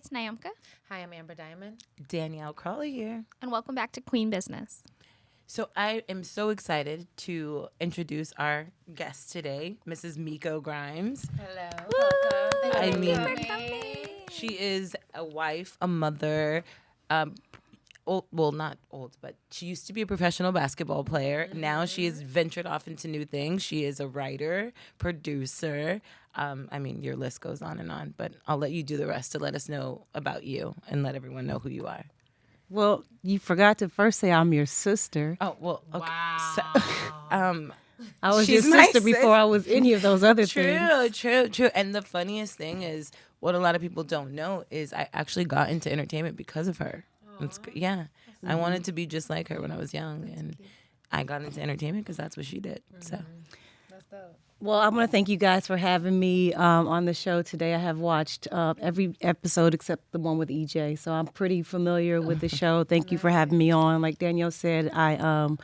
it's Nyamka. Hi, I'm Amber Diamond. Danielle, Crawley here. And welcome back to Queen Business. So I am so excited to introduce our guest today, Mrs. Miko Grimes. Hello. Welcome. Thank you for coming. She is a wife, a mother, not old, but she used to be a professional basketball player. Now she has ventured off into new things. She is a writer, producer. Your list goes on, but I'll let you do the rest to let us know about you and let everyone know who you are. Well, you forgot to first say I'm your sister. Oh, well, okay. Wow. So, I was she's your my sister before I was any of those other things. True. And the funniest thing is, what a lot of people don't know is I actually got into entertainment because of her. I wanted to be just like her when I was young, and I got into entertainment because that's what she did. So, That's dope. Well, I want to thank you guys for having me on the show today. I have watched every episode except the one with EJ, so I'm pretty familiar with the show. Thank you for having me on. Like Danielle said, I've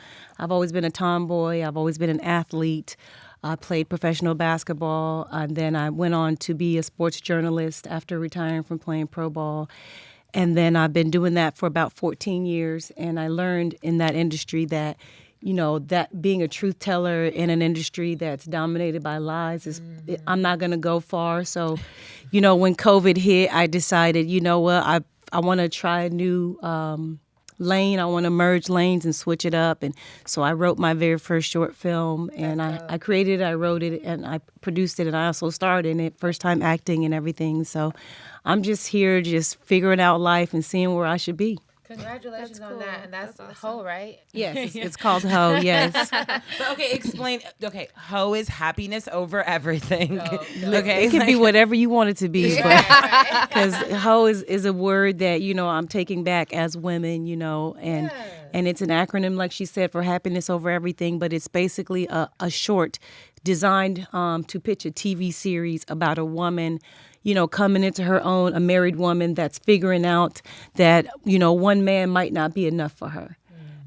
always been a tomboy. I've always been an athlete. I played professional basketball, and then I went on to be a sports journalist after retiring from playing pro ball. And then I've been doing that for about 14 years, and I learned in that industry that, that being a truth teller in an industry that's dominated by lies is, I'm not going to go far. So, when COVID hit, I decided, I want to try a new lane. I want to merge lanes and switch it up. And so I wrote my very first short film, and I created it, I wrote it, and I produced it, and I also starred in it, first time acting and everything. So I'm just here just figuring out life and seeing where I should be. Congratulations on that. And that's awesome. Ho, right? Yes, it's called Ho, yes. but okay, explain. Okay, hoe is happiness over everything. Okay, It can be whatever you want it to be. Because Ho is a word that, I'm taking back as women, and it's an acronym, like she said, for happiness over everything. But it's basically a short designed to pitch a TV series about a woman coming into her own, a married woman that's figuring out that, one man might not be enough for her.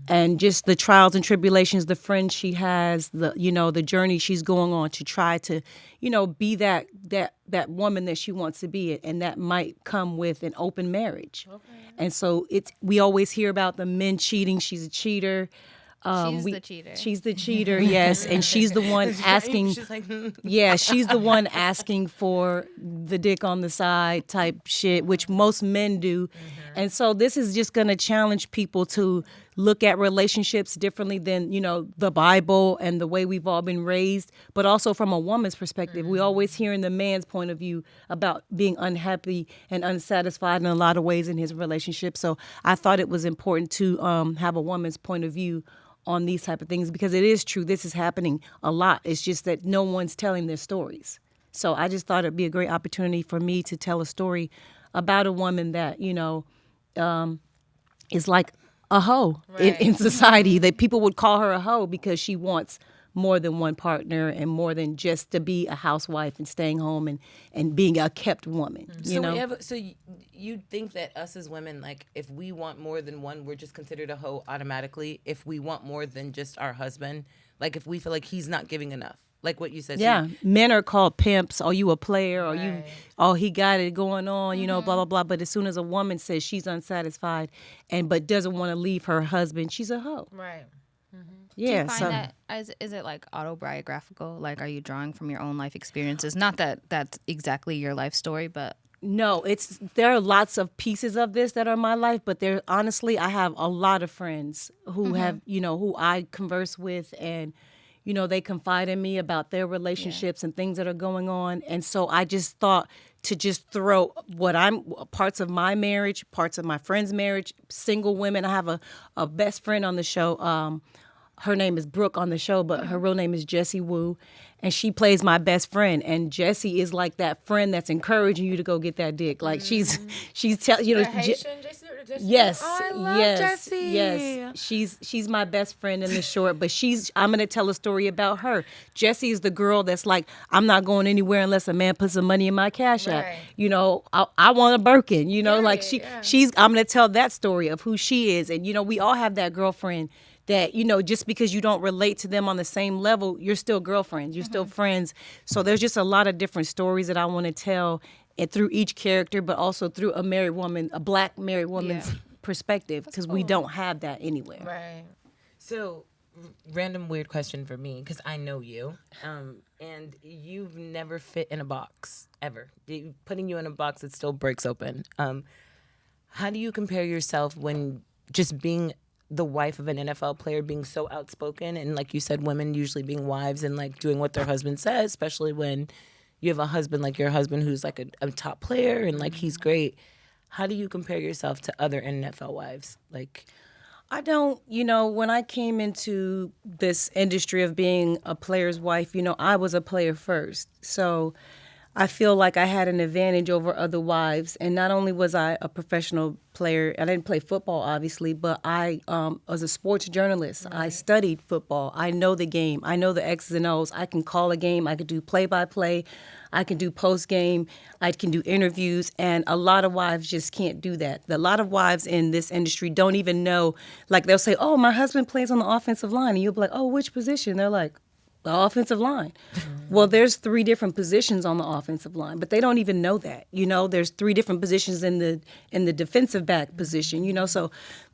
And just the trials and tribulations, the friends she has, the journey she's going on to try to, be that woman that she wants to be. And that might come with an open marriage. Okay. And so we always hear about the men cheating. She's a cheater. She's the cheater. She's the cheater, yes, and she's the one asking. She's like, Yeah, she's the one asking for the dick on the side type shit, which most men do. And so this is just going to challenge people to look at relationships differently than, the Bible and the way we've all been raised, but also from a woman's perspective. We always hear in the man's point of view about being unhappy and unsatisfied in a lot of ways in his relationship. So I thought it was important to have a woman's point of view on these type of things, because it is true. This is happening a lot. It's just that no one's telling their stories. So I just thought it'd be a great opportunity for me to tell a story about a woman that, is like a hoe in society, that people would call her a hoe because she wants more than one partner and more than just to be a housewife and staying home and being a kept woman. So you think that us as women, like, if we want more than one, we're just considered a hoe automatically? If we want more than just our husband, like if we feel like he's not giving enough, like what you said. Yeah, men are called pimps. Or you a player? Or he got it going on? Blah blah blah. But as soon as a woman says she's unsatisfied but doesn't want to leave her husband, she's a hoe. Right. Do you find that, is it like autobiographical? Like, are you drawing from your own life experiences? Not that that's exactly your life story, but... No, there are lots of pieces of this that are my life, but honestly, I have a lot of friends who have, who I converse with, and, they confide in me about their relationships and things that are going on. And so I just thought to just throw parts of my marriage, parts of my friend's marriage, single women. I have a best friend on the show. Her name is Brooke on the show, but her real name is Jessie Wu, and she plays my best friend. And Jessie is like that friend that's encouraging you to go get that dick. Like she's telling Haitian Jessie? Yes, Oh, I love yes, Jessie. yes. She's my best friend in the short, but I'm gonna tell a story about her. Jessie is the girl that's like, I'm not going anywhere unless a man puts some money in my cash app. I want a Birkin. I'm gonna tell that story of who she is, and we all have that girlfriend that, just because you don't relate to them on the same level, you're still girlfriends, you're still friends. So there's just a lot of different stories that I want to tell and through each character, but also through a black married woman's perspective, because we don't have that anywhere. Right. So, random weird question for me, because I know you, and you've never fit in a box, ever. Putting you in a box, it still breaks open. How do you compare yourself when just being the wife of an NFL player, being so outspoken, and like you said, women usually being wives and like doing what their husband says, especially when you have a husband like your husband who's like a top player and like he's great. How do you compare yourself to other NFL wives? Like, I don't, when I came into this industry of being a player's wife, I was a player first. So I feel like I had an advantage over other wives. And not only was I a professional player, I didn't play football, obviously, but I was a sports journalist. Right. I studied football. I know the game. I know the X's and O's. I can call a game. I can do play-by-play. I can do post-game. I can do interviews. And a lot of wives just can't do that. A lot of wives in this industry don't even know. Like, they'll say, oh, my husband plays on the offensive line. And you'll be like, oh, which position? They're like, the offensive line. Mm-hmm. Well, there's 3 different positions on the offensive line, but they don't even know that. There's 3 different positions in the defensive back position. So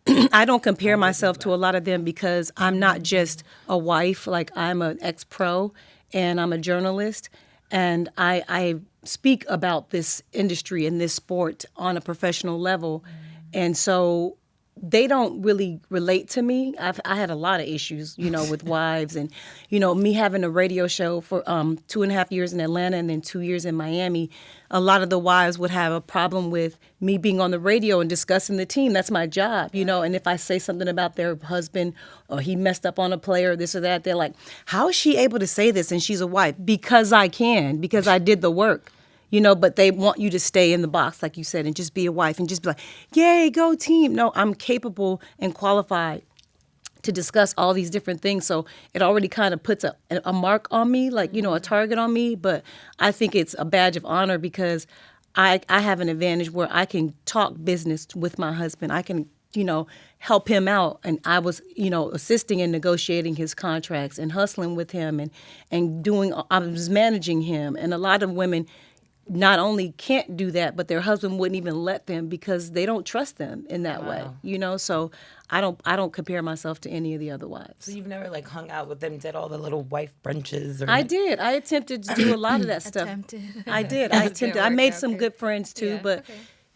I don't compare myself to a lot of them because I'm not just a wife. Like, I'm an ex-pro and I'm a journalist, and I speak about this industry and this sport on a professional level, and so they don't really relate to me. I had a lot of issues, with wives and, me having a radio show for 2.5 years in Atlanta and then 2 years in Miami. A lot of the wives would have a problem with me being on the radio and discussing the team. That's my job, and if I say something about their husband or he messed up on a player or this or that, they're like, how is she able to say this and she's a wife? Because I can, because I did the work. But they want you to stay in the box, like you said, and just be a wife and just be like, yay, go team. No, I'm capable and qualified to discuss all these different things. So it already kind of puts a mark on me, like, a target on me. But I think it's a badge of honor because I have an advantage where I can talk business with my husband. I can, help him out. And I was, assisting in negotiating his contracts and hustling with him and I was managing him. And a lot of women not only can't do that, but their husband wouldn't even let them because they don't trust them in that way, So I don't compare myself to any of the other wives. So you've never like hung out with them, did all the little wife brunches? Or... I did. I attempted to do a lot of that stuff. I did. I attempted. I made some good friends too,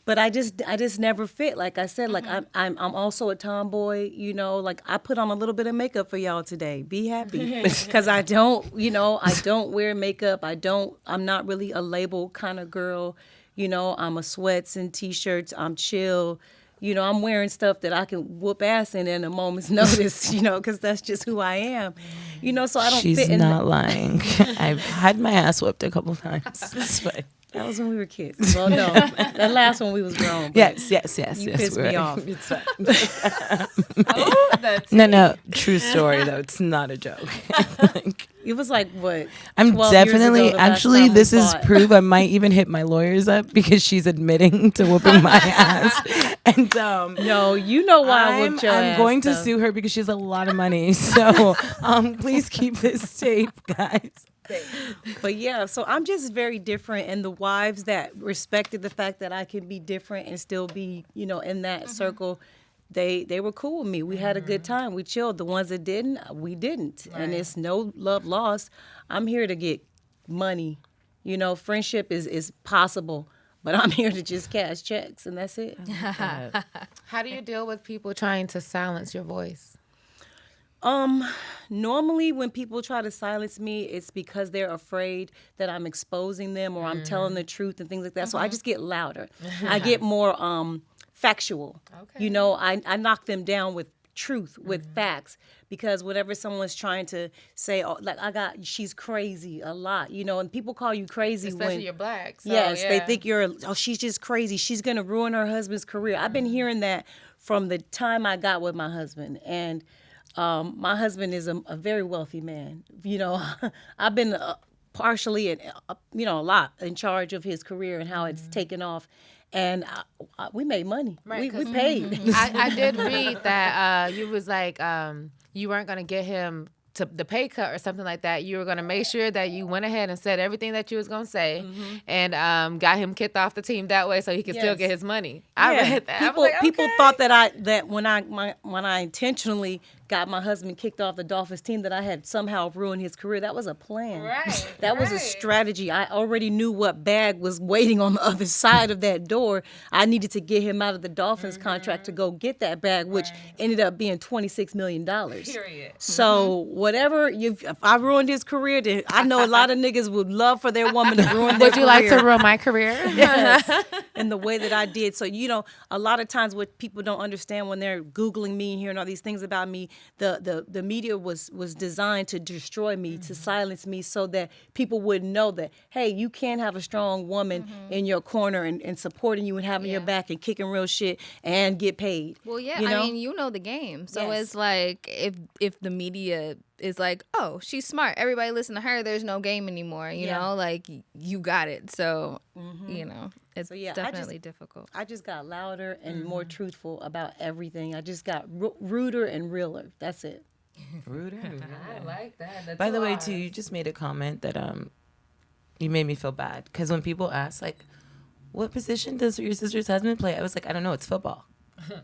but I just never fit. Like I said, like I'm also a tomboy, like I put on a little bit of makeup for y'all today. Be happy. Because I don't wear makeup. I'm not really a label kind of girl. I'm a sweats and t-shirts. I'm chill. I'm wearing stuff that I can whoop ass in a moment's notice, because that's just who I am. So I don't fit in. She's not lying. I've had my ass whipped a couple times. But... That was when we were kids. Well, no, that last one we was grown. Yes. You pissed me off. No. True story though. It's not a joke. It was like what? I'm definitely actually. This is proof. I might even hit my lawyers up because she's admitting to whooping my ass. And no, you know why I whooped your ass. I'm going to sue her because she has a lot of money. So please keep this tape, guys. But yeah, so I'm just very different, and the wives that respected the fact that I can be different and still be, in that circle, they were cool with me. We had a good time. We chilled. The ones that didn't, we didn't. Right. And it's no love lost. I'm here to get money. Friendship is possible, but I'm here to just cash checks, and that's it. How do you deal with people trying to silence your voice? Normally when people try to silence me, it's because they're afraid that I'm exposing them or I'm telling the truth and things like that. So I just get louder. I get more factual. Okay. I knock them down with truth, with facts, because whenever someone's trying to say, oh, like she's crazy a lot, and people call you crazy especially when you're black. So, yes, they think she's just crazy. She's going to ruin her husband's career. I've been hearing that from the time I got with my husband, and my husband is a very wealthy man. I've been partially and a lot in charge of his career and how it's taken off, and we made money. Right, we paid. I did read that you was like you weren't gonna get him to the pay cut or something like that, you were going to make sure that you went ahead and said everything that you was going to say and got him kicked off the team that way so he could still get his money. I read that. People thought that when I intentionally got my husband kicked off the Dolphins team, that I had somehow ruined his career. That was a plan. Right. That was a strategy. I already knew what bag was waiting on the other side of that door. I needed to get him out of the Dolphins contract to go get that bag, which ended up being $26 million. Period. So whatever, if I ruined his career, then I know a lot of niggas would love for their woman to ruin their career. Would you like to ruin my career? Yes. In the way that I did. So, a lot of times what people don't understand when they're Googling me and hearing all these things about me, the media was designed to destroy me, to silence me, so that people would know that, hey, you can have a strong woman in your corner and supporting you and having your back and kicking real shit and get paid. Well, yeah, I mean, you know the game. So it's like if the media is like, oh, she's smart, everybody listen to her, there's no game anymore, you know, like you got it. So, it's definitely difficult. I just got louder and more truthful about everything. I just got ruder and realer. That's it. Ruder and realer. I like that. That's By the way, too, you just made a comment that you made me feel bad. Because when people ask, like, what position does your sister's husband play? I was like, I don't know, it's football.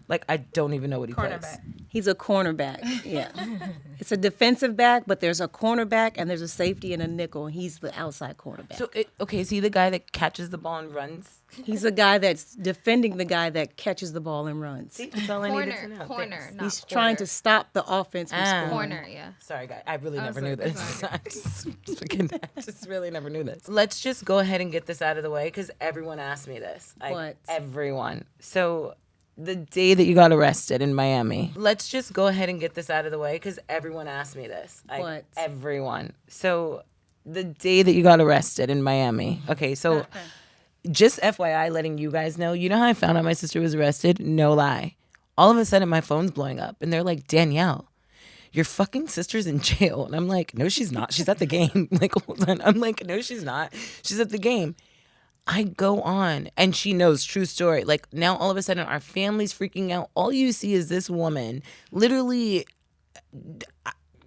Like, I don't even know what he plays. He's a cornerback. Yeah. It's a defensive back, but there's a cornerback and there's a safety and a nickel. And he's the outside cornerback. So, is he the guy that catches the ball and runs? He's a guy that's defending the guy that catches the ball and runs. See, that's all I needed to know. Corner, not He's trying to stop the offense from scoring. corner, yeah. Sorry, guys. I really never knew this. I just really never knew this. Let's just go ahead and get this out of the way because everyone asked me this. What? Everyone. So the day that you got arrested in Miami. Let's just go ahead and get this out of the way because everyone asked me this. What? Everyone. So the day that you got arrested in Miami. Okay, so just FYI, letting you guys know, you know how I found out my sister was arrested? No lie. All of a sudden, my phone's blowing up, and they're like, Danielle, your fucking sister's in jail. And I'm like, no, she's not. She's at the game. Like, hold on. I'm like, no, she's not. She's at the game. I go on, and she knows, true story. Like, now all of a sudden, our family's freaking out. All you see is this woman, literally,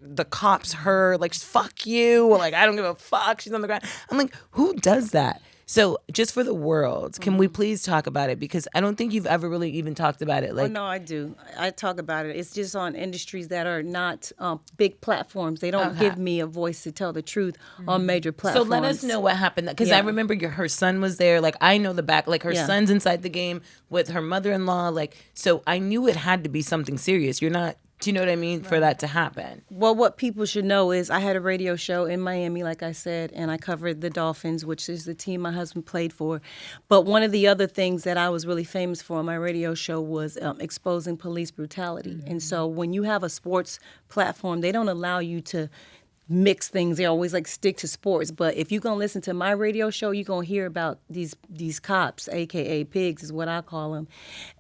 the cops, her, like, fuck you. Like, I don't give a fuck. She's on the ground. I'm like, who does that? So just for the world, can we please talk about it? Because I don't think you've ever really even talked about it. Like, no, I do. I talk about it. It's just on industries that are not big platforms. They don't give me a voice to tell the truth on major platforms. So let us know what happened. Because I remember her son was there. Like, I know the back. Like, her son's inside the game with her mother-in-law. Like, so I knew it had to be something serious. You're not... Do you know what I mean? Right. For that to happen. Well, what people should know is I had a radio show in Miami, like I said, and I covered the Dolphins, which is the team my husband played for. But one of the other things that I was really famous for on my radio show was exposing police brutality. Mm-hmm. And so when you have a sports platform, they don't allow you to mix things. They always like stick to sports. But if you're going to listen to my radio show, you're going to hear about these cops, AKA pigs is what I call them,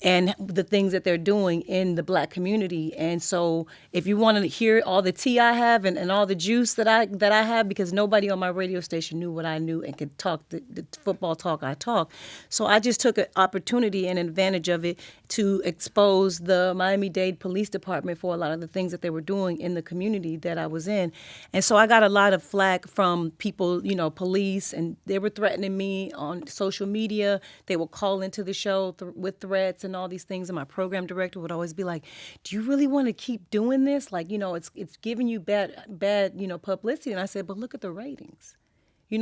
and the things that they're doing in the black community. And so if you want to hear all the tea I have and all the juice that I have, because nobody on my radio station knew what I knew and could talk the football talk I talk. So I just took an opportunity and advantage of it to expose the Miami-Dade Police Department for a lot of the things that they were doing in the community that I was in. And so I got a lot of flack from people, police, and they were threatening me on social media. They would call into the show with threats and all these things. And my program director would always be like, do you really want to keep doing this? Like, it's giving you bad, publicity. And I said, but look at the ratings,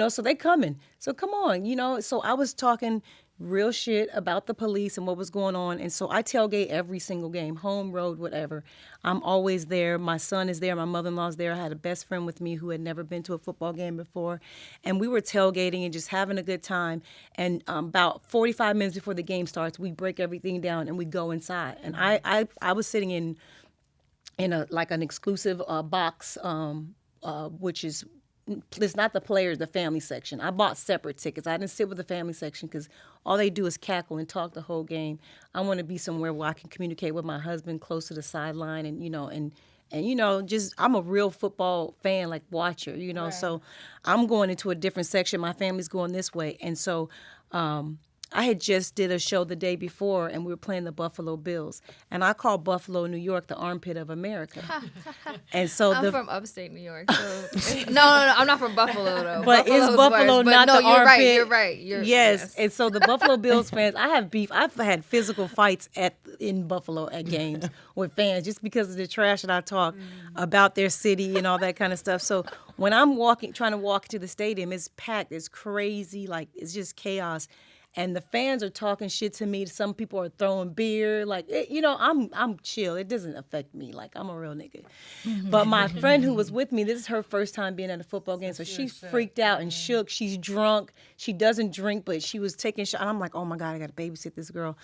so they coming. So come on, So I was talking real shit about the police and what was going on. And so I tailgate every single game, home, road, whatever. I'm always there. My son is there. My mother-in-law's there. I had a best friend with me who had never been to a football game before. And we were tailgating and just having a good time. And about 45 minutes before the game starts, we break everything down and we go inside. And I was sitting in an exclusive box, which is, it's not the players, the family section. I bought separate tickets. I didn't sit with the family section because all they do is cackle and talk the whole game. I want to be somewhere where I can communicate with my husband close to the sideline and just I'm a real football fan, like watcher, right. So I'm going into a different section. My family's going this way. And so I had just did a show the day before, and we were playing the Buffalo Bills, and I call Buffalo, New York, the armpit of America. And so I'm from upstate New York. So. no, I'm not from Buffalo though. But Buffalo's is Buffalo worse. not but the armpit? You're right. Yes. And so the Buffalo Bills fans, I have beef. I've had physical fights in Buffalo at games with fans just because of the trash that I talk about their city and all that kind of stuff. So when I'm trying to walk to the stadium, it's packed. It's crazy. Like, it's just chaos. And the fans are talking shit to me. Some people are throwing beer. Like, I'm chill. It doesn't affect me. Like, I'm a real nigga. But my friend who was with me, this is her first time being at a football game. So she freaked out and shook. She's drunk. She doesn't drink, but she was taking shots. And I'm like, oh, my God, I got to babysit this girl.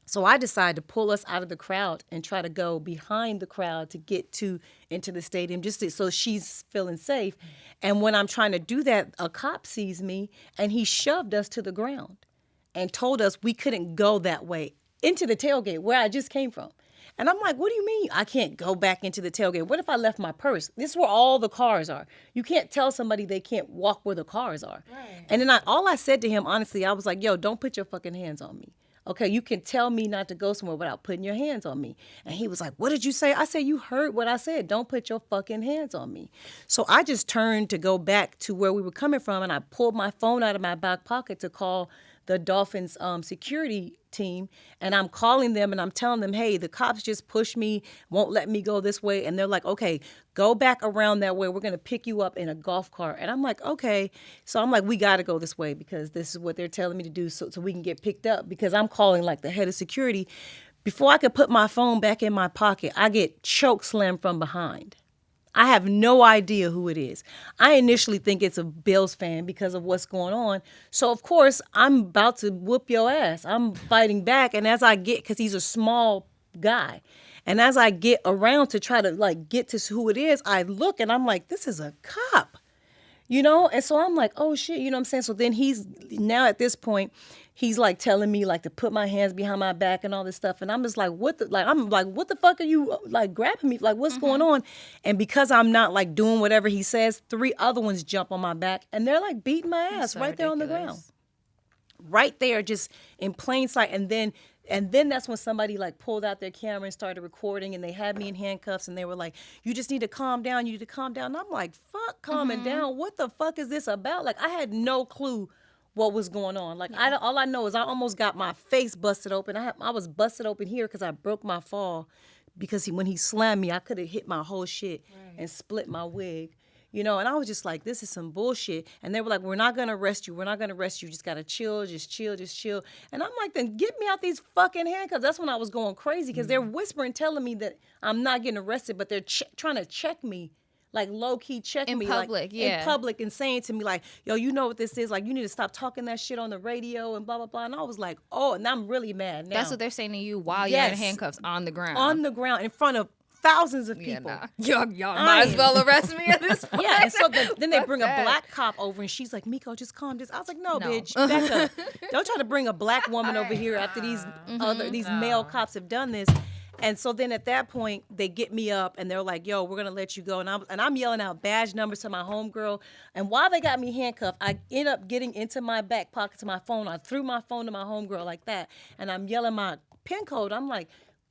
So I decided to pull us out of the crowd and try to go behind the crowd to get into the stadium so she's feeling safe. And when I'm trying to do that, a cop sees me and he shoved us to the ground and told us we couldn't go that way into the tailgate where I just came from. And I'm like, what do you mean I can't go back into the tailgate? What if I left my purse? This is where all the cars are. You can't tell somebody they can't walk where the cars are. Right. And then all I said to him, honestly, I was like, yo, don't put your fucking hands on me. Okay, you can tell me not to go somewhere without putting your hands on me. And he was like, what did you say? I said, you heard what I said. Don't put your fucking hands on me. So I just turned to go back to where we were coming from, and I pulled my phone out of my back pocket to call the Dolphins security team, and I'm calling them and I'm telling them, hey, the cops just pushed me, won't let me go this way. And they're like, okay, go back around that way. We're going to pick you up in a golf cart. And I'm like, okay. So I'm like, we got to go this way because this is what they're telling me to do so we can get picked up, because I'm calling like the head of security. Before I could put my phone back in my pocket, I get choke slammed from behind. I have no idea who it is. I initially think it's a Bills fan because of what's going on. So, of course, I'm about to whoop your ass. I'm fighting back. And as I because he's a small guy. And as I get around to try to, like, get to who it is, I look and I'm like, this is a cop. You know? And so I'm like, oh, shit. You know what I'm saying? So then now at this point, he's like telling me like to put my hands behind my back and all this stuff. And I'm just like, what the fuck are you like grabbing me? Like, what's going on? And because I'm not like doing whatever he says, 3 other ones jump on my back and they're like beating my ass right there on the ground. Right there, just in plain sight. And then that's when somebody like pulled out their camera and started recording, and they had me in handcuffs and they were like, you just need to calm down. You need to calm down. And I'm like, fuck calming down. What the fuck is this about? Like, I had no clue what was going on. Like, all I know is I almost got my face busted open. I was busted open here because I broke my fall, because when he slammed me, I could have hit my whole shit and split my wig. You know, and I was just like, this is some bullshit. And they were like, we're not going to arrest you. We're not going to arrest you. You just got to chill, just chill, just chill. And I'm like, then get me out these fucking handcuffs. That's when I was going crazy, because they're whispering, telling me that I'm not getting arrested, but they're trying to check me. Like, low-key checking me. In public, In public, and saying to me, like, yo, you know what this is? Like, you need to stop talking that shit on the radio and blah, blah, blah. And I was like, oh, and I'm really mad now. That's what they're saying to you while you're in handcuffs on the ground. On the ground, in front of thousands of people. Y'all might as well arrest me at this point. Yeah, and so then they bring a black cop over, and she's like, Miko, just calm down. I was like, no, bitch, back up. Don't try to bring a black woman over here after these male cops have done this. And so then at that point, they get me up and they're like, yo, we're going to let you go. And I'm yelling out badge numbers to my homegirl. And while they got me handcuffed, I end up getting into my back pocket to my phone. I threw my phone to my homegirl like that. And I'm yelling my PIN code. I'm like,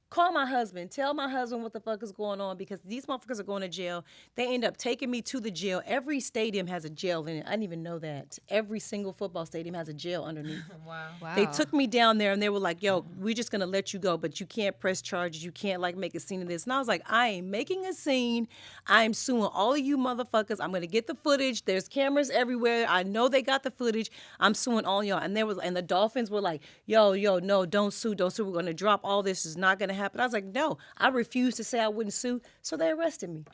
call my husband. Tell my husband what the fuck is going on, because these motherfuckers are going to jail. They end up taking me to the jail. Every stadium has a jail in it. I didn't even know that. Every single football stadium has a jail underneath. Wow. They took me down there and they were like, yo, we're just going to let you go, but you can't press charges. You can't like make a scene of this. And I was like, I ain't making a scene. I'm suing all of you motherfuckers. I'm going to get the footage. There's cameras everywhere. I know they got the footage. I'm suing all y'all. And the Dolphins were like, yo, no, don't sue. We're going to drop all this. It's not going to happen. I was like, no, I refused to say I wouldn't sue, so they arrested me.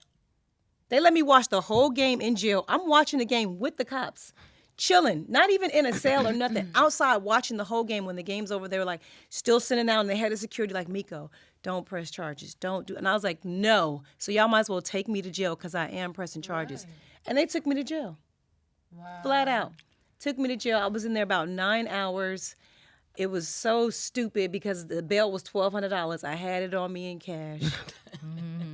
They let me watch the whole game in jail. I'm watching the game with the cops, chilling, not even in a cell or nothing, outside watching the whole game. When the game's over, they were like still sitting down, and they had a security like, Miko, don't press charges, don't do. And I was like, no, so y'all might as well take me to jail, because I am pressing charges. Right. And they took me to jail. Wow. Flat out. Took me to jail. I was in there about 9 hours. It was so stupid because the bail was $1,200. I had it on me in cash.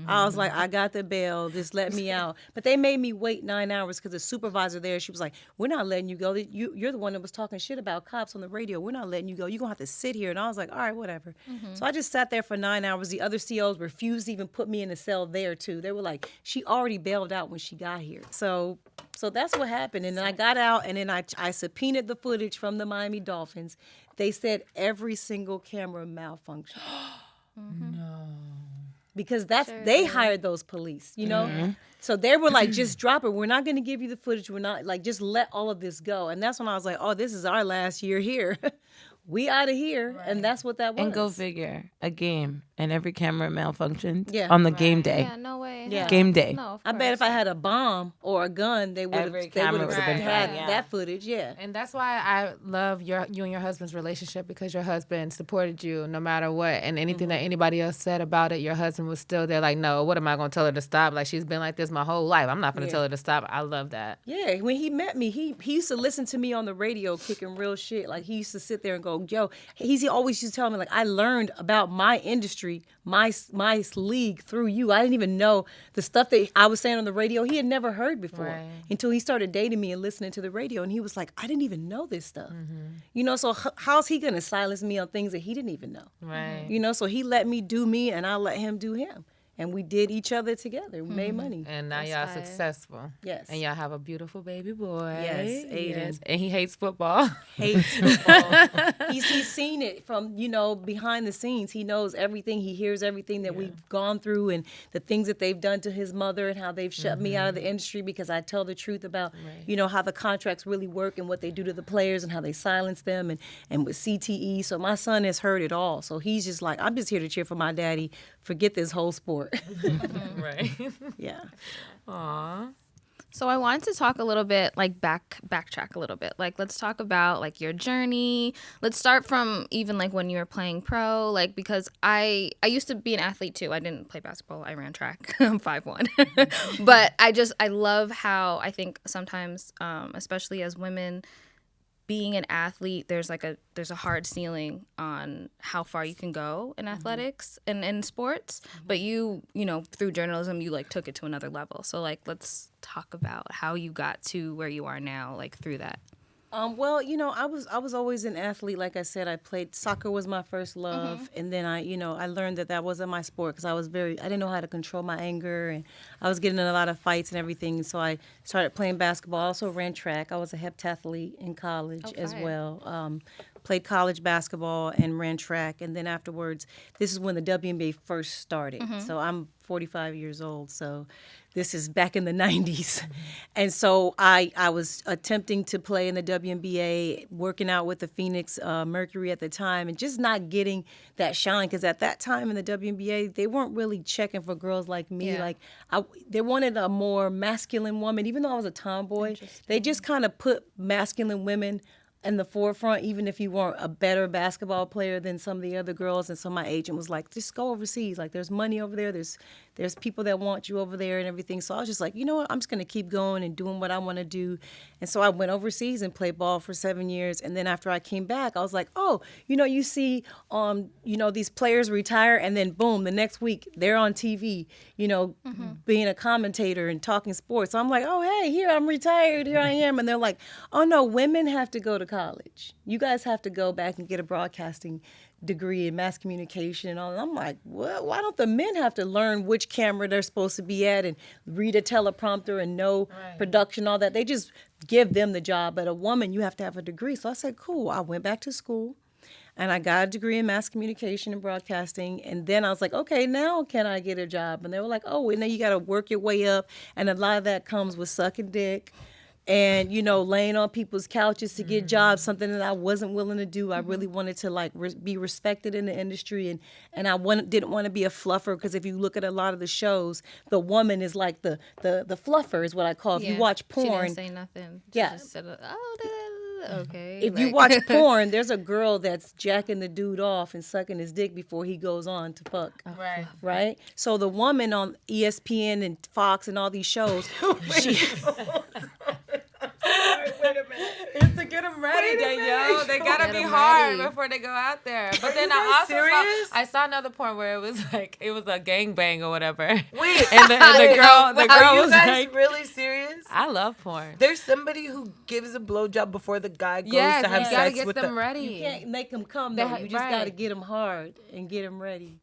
I was like, I got the bail. Just let me out. But they made me wait 9 hours because the supervisor there, she was like, we're not letting you go. You're the one that was talking shit about cops on the radio. We're not letting you go. You're going to have to sit here. And I was like, all right, whatever. So I just sat there for 9 hours. The other COs refused to even put me in the cell there, too. They were like, she already bailed out when she got here. So that's what happened. And then I got out, and then I subpoenaed the footage from the Miami Dolphins. They said every single camera malfunctioned. No. Because they hired those police, you know? So they were like, just drop it. We're not going to give you the footage. We're not, like, just let all of this go. And that's when I was like, oh, this is our last year here. We out of here. Right. And that's what that was. And go figure, a game, and every camera malfunctioned on the game day. Yeah, no way. Yeah. Game day. No, I bet if I had a bomb or a gun, they would have had that footage. Yeah. And that's why I love you and your husband's relationship, because your husband supported you no matter what. And anything that anybody else said about it, your husband was still there like, no, what am I going to tell her to stop? Like, she's been like this my whole life. I'm not going to tell her to stop. I love that. Yeah. When he met me, he used to listen to me on the radio kicking real shit. Like, he used to sit there and go, yo, he always used to tell me, like, I learned about my industry, my league through you. I didn't even know the stuff that I was saying on the radio he had never heard before until he started dating me and listening to the radio. And he was like, I didn't even know this stuff. You know, so how's he going to silence me on things that he didn't even know? Right. You know, so he let me do me and I let him do him. And we did each other together. We made money. And now y'all successful. Yes. And y'all have a beautiful baby boy. Yes, Aiden. Yes. And he hates football. Hates football. He's seen it from, you know, behind the scenes. He knows everything. He hears everything that we've gone through and the things that they've done to his mother and how they've shut me out of the industry because I tell the truth about, you know, how the contracts really work and what they do to the players and how they silence them and with CTE. So my son has heard it all. So he's just like, I'm just here to cheer for my daddy. Forget this whole sport. Right. Yeah. Aw. So I wanted to talk a little bit, like backtrack a little bit. Like, let's talk about like your journey. Let's start from even like when you were playing pro, like, because I used to be an athlete too. I didn't play basketball. I ran track. I'm 5'1". But I love how I think sometimes, especially as women, being an athlete, there's a hard ceiling on how far you can go in athletics and in sports. But you know, through journalism, you like took it to another level. So like, let's talk about how you got to where you are now, like through that. Well, you know, I was always an athlete. Like I said, I played soccer was my first love, and then I learned that wasn't my sport because I didn't know how to control my anger, and I was getting in a lot of fights and everything. So I started playing basketball. I also ran track. I was a heptathlete in college as well. Played college basketball and ran track, and then afterwards, this is when the WNBA first started. So I'm 45 years old, so this is back in the 90s. And so I was attempting to play in the WNBA, working out with the Phoenix Mercury at the time, and just not getting that shine, because at that time in the WNBA, they weren't really checking for girls like me. Yeah. Like they wanted a more masculine woman, even though I was a tomboy. They just kind of put masculine women in the forefront, even if you weren't a better basketball player than some of the other girls. And so my agent was like, just go overseas. Like, there's money over there. There's people that want you over there and everything. So I was just like, you know what? I'm just going to keep going and doing what I want to do. And so I went overseas and played ball for 7 years. And then after I came back, I was like, oh, you know, you see, these players retire, and then boom, the next week they're on TV, you know, being a commentator and talking sports. So I'm like, oh, hey, here I'm retired. Here I am. And they're like, oh, no, women have to go to college. You guys have to go back and get a broadcasting degree in mass communication and all. And I'm like, well, why don't the men have to learn which camera they're supposed to be at and read a teleprompter and know production, all that? They just give them the job. But a woman, you have to have a degree. So I said, cool. I went back to school and I got a degree in mass communication and broadcasting. And then I was like, okay, now can I get a job? And they were like, oh, and then you got to work your way up. And a lot of that comes with sucking dick and, you know, laying on people's couches to get jobs, something that I wasn't willing to do. I really wanted to, like, be respected in the industry, and I didn't want to be a fluffer, because if you look at a lot of the shows, the woman is like the fluffer is what I call. If you watch porn. She didn't say nothing. She just said, okay. If you watch porn, there's a girl that's jacking the dude off and sucking his dick before he goes on to fuck. Right? So the woman on ESPN and Fox and all these shows, Wait a minute. It's to get them ready, Danielle. They gotta be hard before they go out there. But then I also saw another porn where it was a gangbang or whatever. Wait, and the girl are you was guys like, really serious? I love porn. There's somebody who gives a blowjob before the guy goes to have you gotta sex get with them the. ready. You can't make them come though. You just got to right. get them hard and get them ready.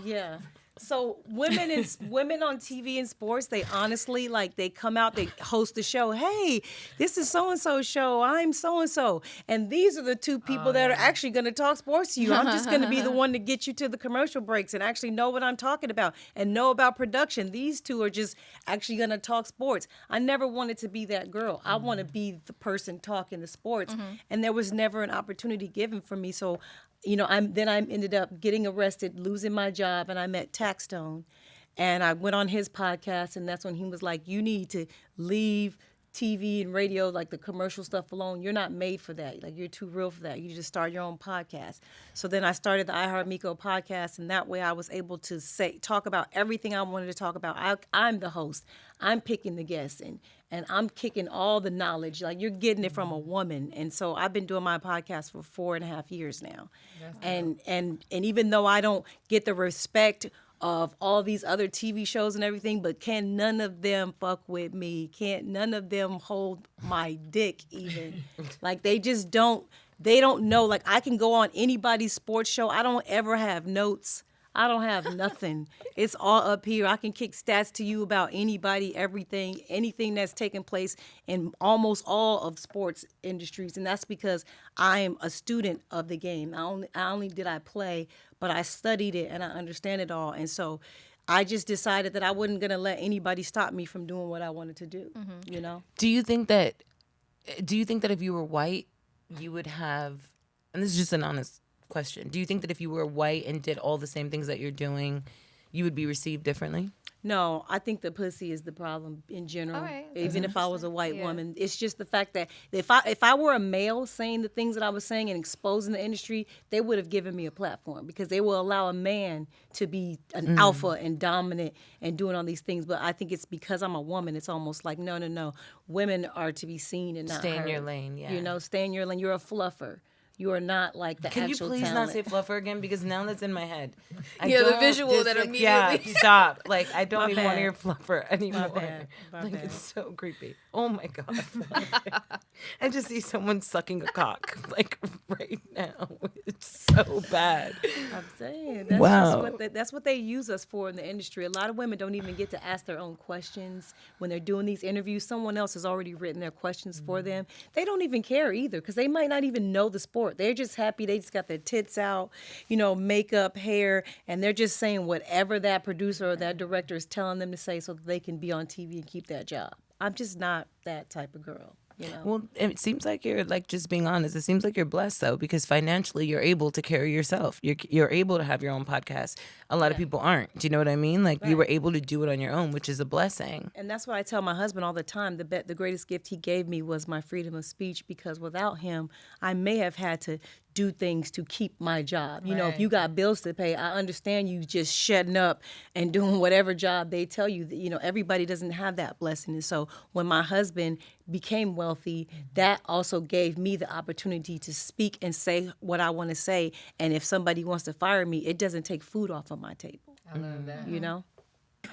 Yeah. So women on TV and sports, they honestly they come out, they host the show. Hey, this is so and so show. I'm so and so, and these are the two people that are actually going to talk sports to you. I'm just going to be the one to get you to the commercial breaks and actually know what I'm talking about and know about production. These two are just actually going to talk sports. I never wanted to be that girl. I want to be the person talking the sports, and there was never an opportunity given for me. So. I ended up getting arrested, losing my job, and I met Taxstone, and I went on his podcast, and that's when he was like, "You need to leave TV and radio, like the commercial stuff alone. You're not made for that. Like you're too real for that. You just start your own podcast." So then I started the I Heart Miko podcast, and that way I was able to talk about everything I wanted to talk about. I'm the host. I'm picking the guests, and I'm kicking all the knowledge. Like you're getting it from a woman. And so I've been doing my podcast for 4.5 years now. And even though I don't get the respect of all these other TV shows and everything, but can none of them fuck with me? Can't none of them hold my dick even? Like they just don't, they don't know. Like I can go on anybody's sports show. I don't ever have notes. I don't have nothing. It's all up here. I can kick stats to you about anybody, everything, anything that's taken place in almost all of sports industries. And that's because I am a student of the game. Not only did I play, but I studied it and I understand it all. And so I just decided that I wasn't going to let anybody stop me from doing what I wanted to do, you know? Do you think that if you were white, you would have, and this is just an honest question, do you think that if you were white and did all the same things that you're doing, you would be received differently? No, I think the pussy is the problem in general. Right. Even if I was a white woman, it's just the fact that if I were a male saying the things that I was saying and exposing the industry, they would have given me a platform because they will allow a man to be an alpha and dominant and doing all these things. But I think it's because I'm a woman. It's almost like no. Women are to be seen and not Stay in heard. your lane. Yeah. You know, stay in your lane. You're a fluffer. You are not like the Can you actual please talent. not say fluffer again? Because now that's in my head. The visual that immediately. Yeah, stop. Like, I don't even want to bad. hear fluffer anymore. My Like, bad. it's so creepy. Oh, my God. I just see someone sucking a cock, like, right now. It's so bad. I'm saying that's Wow. that's what they use us for in the industry. A lot of women don't even get to ask their own questions when they're doing these interviews. Someone else has already written their questions for them. They don't even care either because they might not even know the sport. They're just happy. They just got their tits out, makeup, hair, and they're just saying whatever that producer or that director is telling them to say so that they can be on TV and keep that job. I'm just not that type of girl. Well, it seems like you're, like, just being honest, it seems like you're blessed, though, because financially you're able to carry yourself. You're able to have your own podcast. A lot of people aren't. Do you know what I mean? Like, you were able to do it on your own, which is a blessing. And that's what I tell my husband all the time. The greatest gift he gave me was my freedom of speech, because without him, I may have had to do things to keep my job. If you got bills to pay, I understand you just shutting up and doing whatever job they tell you. Everybody doesn't have that blessing. And so when my husband became wealthy, that also gave me the opportunity to speak and say what I want to say. And if somebody wants to fire me, it doesn't take food off of my table. I love that.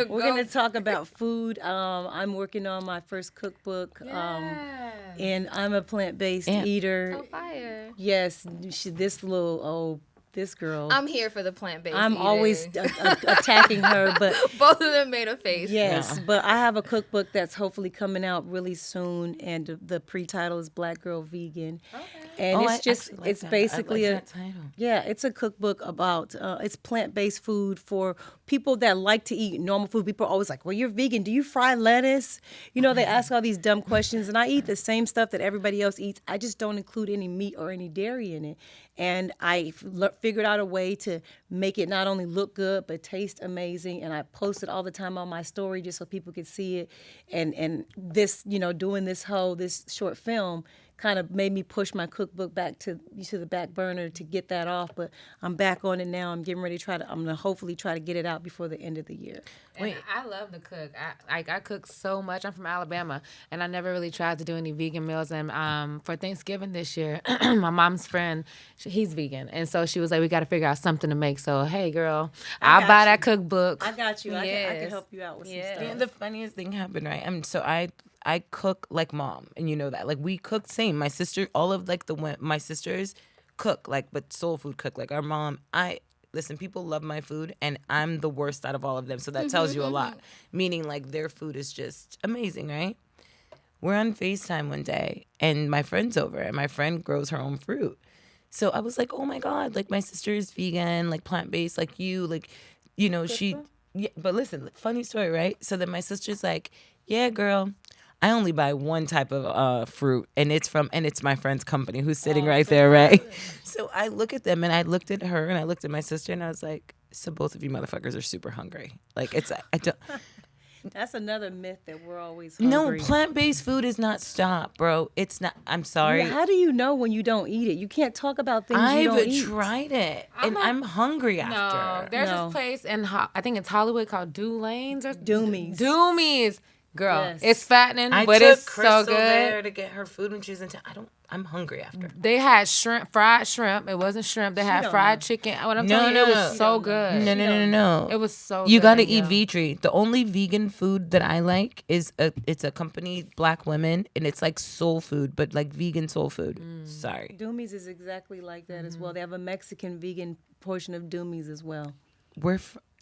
We're going to talk about food. I'm working on my first cookbook. And I'm a plant-based eater. Oh, fire. Yes, this girl. I'm here for the plant-based I'm eater. always attacking her, but Both of them made a face. yes, but I have a cookbook that's hopefully coming out really soon, and the pre-title is Black Girl Vegan. Okay. And it's basically it's a cookbook about it's plant-based food for people that like to eat normal food. People are always like, well, you're vegan. Do you fry lettuce? They ask all these dumb questions, and I eat the same stuff that everybody else eats. I just don't include any meat or any dairy in it. And I figured out a way to make it not only look good, but taste amazing. And I post it all the time on my story just so people could see it. And this, doing this short film kind of made me push my cookbook back to the back burner to get that off. But I'm back on it now. I'm getting ready to I'm going to hopefully try to get it out before the end of the year. Wait, I love to cook. I cook so much. I'm from Alabama, and I never really tried to do any vegan meals. And for Thanksgiving this year, my mom's friend, he's vegan, and so she was like, "We got to figure out something to make." So, hey, girl, I'll buy that cookbook. I got you. I can help you out with some stuff. And the funniest thing happened, right? I cook like mom, and you know that. Like we cook same. My sister, all of like my sisters cook like, but soul food cook like our mom. Listen, people love my food, and I'm the worst out of all of them. So that tells you a lot. Meaning, like, their food is just amazing, right? We're on FaceTime one day, and my friend's over, and my friend grows her own fruit. So I was like, oh, my God, like, my sister is vegan, like, plant-based, like you, like, you know, she... Yeah, but listen, funny story, right? So then my sister's like, yeah, girl, I only buy one type of fruit, and it's my friend's company who's sitting right there, right? So I look at them, and I looked at her, and I looked at my sister, and I was like, so both of you motherfuckers are super hungry. Like, I don't... That's another myth that we're always hungry. No, plant-based food is not stop, bro. It's not. I'm sorry. How do you know when you don't eat it? You can't talk about things you don't eat. I've tried it, and I'm hungry after. No, there's this place in I think it's Hollywood called Doomies. Doomies. Girl, Yes. it's fattening, I but took it's Crystal so good. there to get her food when she was in town. I'm hungry after. They had fried shrimp. It wasn't shrimp. They had fried chicken. What I'm telling you, it was so good. No. It was so You good. got to eat Vitri. The only vegan food that I like is it's a company, Black women, and it's like soul food, but like vegan soul food. Sorry. Doomies is exactly like that as well. They have a Mexican vegan portion of Doomies as well.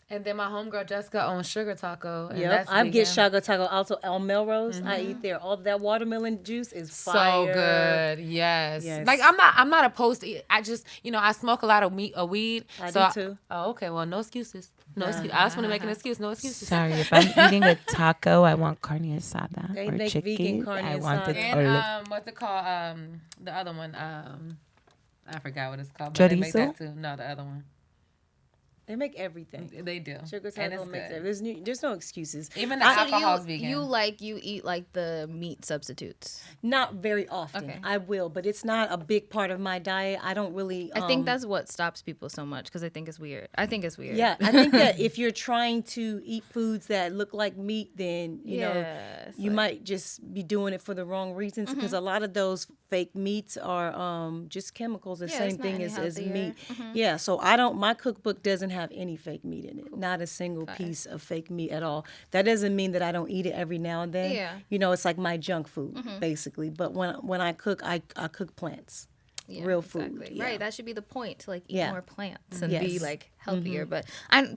And then my homegirl Jessica owns Sugar Taco. And Yep, I get Sugar Taco. Also, El Melrose, I eat there. All that watermelon juice is fire. So good, yes. Like I'm not opposed to it. I just, I smoke a lot of weed. I so do too. Oh, okay. Well, no excuses. No excuse. I just want to make an excuse. No excuses. Sorry, if I'm eating a taco, I want carne asada They or make chicken. vegan carne I want it. And what's it called? The other one. I forgot what it's called. But they make that too. No, the other one. They make everything. They do. Sugar Taco makes everything. There's no excuses. Even the alcohol's vegan. You eat like the meat substitutes? Not very often. Okay. I will, but it's not a big part of my diet. I don't really. I think that's what stops people so much because I think it's weird. Yeah, I think that if you're trying to eat foods that look like meat, then you might just be doing it for the wrong reasons because a lot of those fake meats are just chemicals. The same thing as meat. Yeah, so my cookbook doesn't have any fake meat in it. Not a single piece of fake meat at all. That doesn't mean that I don't eat it every now and then. Yeah. It's like my junk food basically. But when I cook, I cook plants. Real food. Exactly. Yeah. Right. That should be the point, to like eat more plants and be like healthier. But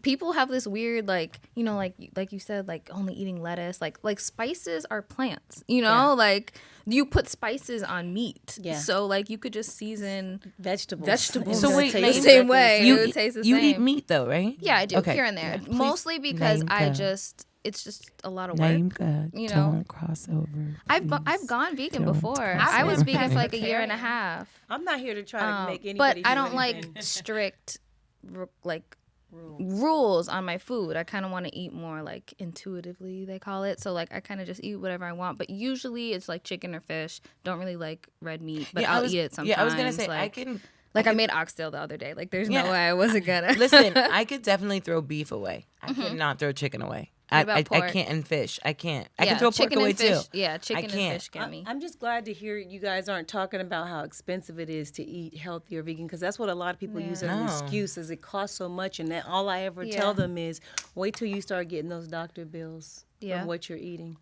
people have this weird like you said, like only eating lettuce. Like spices are plants. Like you put spices on meat. Yeah. So like you could just season vegetables. So wait, the same way. It would taste the same. You eat meat though, right? Yeah, I do here and there. Mostly because it's just a lot of work. Don't cross over. I've gone vegan before. I was vegan for like a year and a half. I'm not here to try to make anybody. But I don't like strict rules on my food. I kind of want to eat more like intuitively, they call it. So like I kind of just eat whatever I want. But usually it's like chicken or fish. Don't really like red meat, but I'll eat it sometimes. Yeah, I was gonna say I made oxtail the other day. Like there's no way I wasn't gonna. Listen, I could definitely throw beef away. I cannot throw chicken away. I can't, and fish. I can't. I can throw pork away too. Yeah, chicken and fish get me. I'm just glad to hear you guys aren't talking about how expensive it is to eat healthy or vegan, because that's what a lot of people use as an excuse, is it costs so much, and that all I ever tell them is wait till you start getting those doctor bills from what you're eating.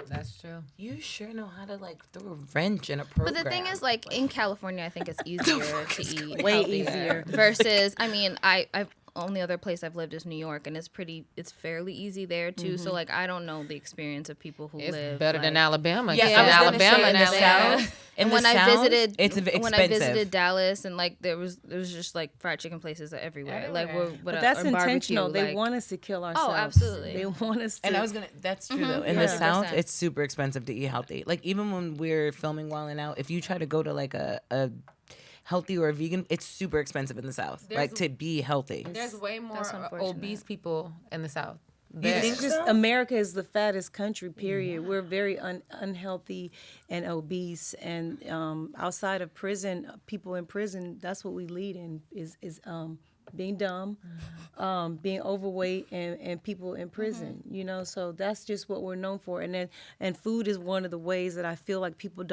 That's true. You sure know how to like throw a wrench in a program. But the thing is, like in California, I think it's easier to eat. Way easier. Versus, I mean, I've only other place I've lived is New York, and it's fairly easy there too. So like I don't know the experience of people who live better than Alabama. Yeah, in Alabama in the South. And when I visited, it's expensive. When I visited Dallas, and like there was just like fried chicken places everywhere. Like but that's intentional. They want us to kill ourselves. Oh, absolutely. They want us to. And that's true though. In the South, it's super expensive to eat healthy. Like even when we're filming Wild 'N Out, if you try to go to like a healthy or a vegan, it's super expensive in the South. Like to be healthy. There's way more obese people in the South It's just America is the fattest country, period. We're very unhealthy and obese, and outside of prison, people in prison, that's what we lead in is being dumb, being overweight, and people in prison. So that's just what we're known for. And food is one of the ways that I feel like people